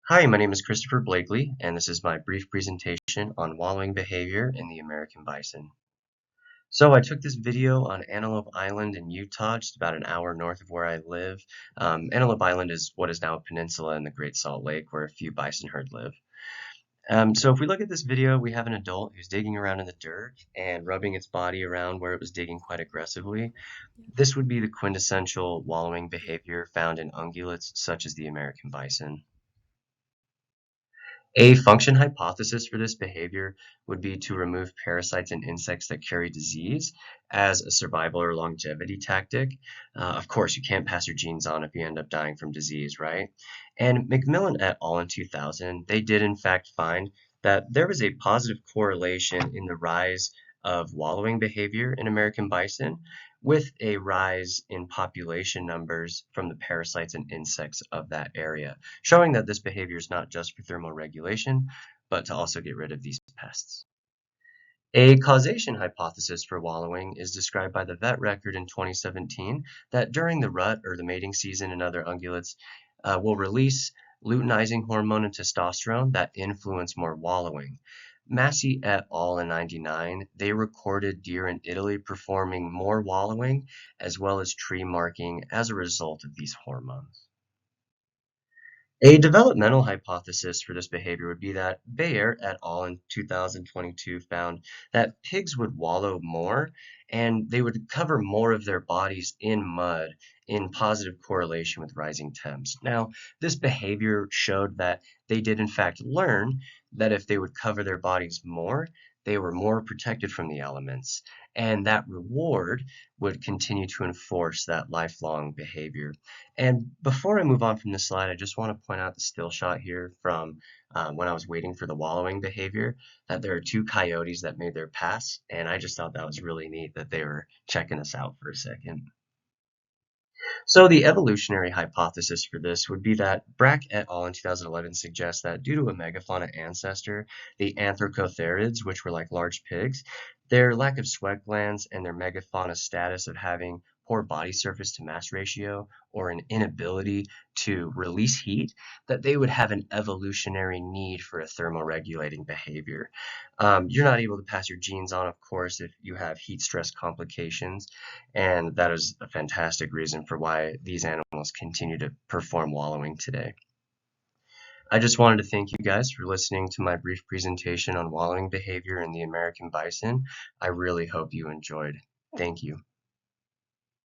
Hi, my name is Christopher Blakely, and this is my brief presentation on wallowing behavior in the American bison. So I took this video on Antelope Island in Utah, just about an hour north of where I live. Antelope Island is what is now a peninsula in the Great Salt Lake where a few bison herd live. So if we look at this video, we have an adult who's digging around in the dirt and rubbing its body around where it was digging quite aggressively. This would be the quintessential wallowing behavior found in ungulates such as the American bison. A function hypothesis for this behavior would be to remove parasites and insects that carry disease as a survival or longevity tactic. Of course, you can't pass your genes on if you end up dying from disease, right? And McMillan et al. In 2000, they did in fact find that there was a positive correlation in the rise of wallowing behavior in American bison with a rise in population numbers from the parasites and insects of that area, showing that this behavior is not just for thermal regulation, but to also get rid of these pests. A causation hypothesis for wallowing is described by the vet record in 2017 that during the rut or the mating season in other ungulates will release luteinizing hormone and testosterone that influence more wallowing. Massey et al. In 99, they recorded deer in Italy performing more wallowing as well as tree marking as a result of these hormones. A developmental hypothesis for this behavior would be that Bayer et al. In 2022 found that pigs would wallow more and they would cover more of their bodies in mud in positive correlation with rising temps. Now, this behavior showed that they did in fact learn that if they would cover their bodies more, they were more protected from the elements, and that reward would continue to enforce that lifelong behavior. And before I move on from this slide, I just want to point out the still shot here from when I was waiting for the wallowing behavior, that there are two coyotes that made their pass, and I just thought that was really neat that they were checking us out for a second. So the evolutionary hypothesis for this would be that Brack et al. In 2011 suggests that due to a megafauna ancestor, the anthropotherids, which were like large pigs, their lack of sweat glands and their megafauna status of having poor body surface to mass ratio or an inability to release heat, that they would have an evolutionary need for a thermoregulating behavior. You're not able to pass your genes on, of course, if you have heat stress complications, and that is a fantastic reason for why these animals continue to perform wallowing today. I just wanted to thank you guys for listening to my brief presentation on wallowing behavior in the American bison. I really hope you enjoyed. Thank you.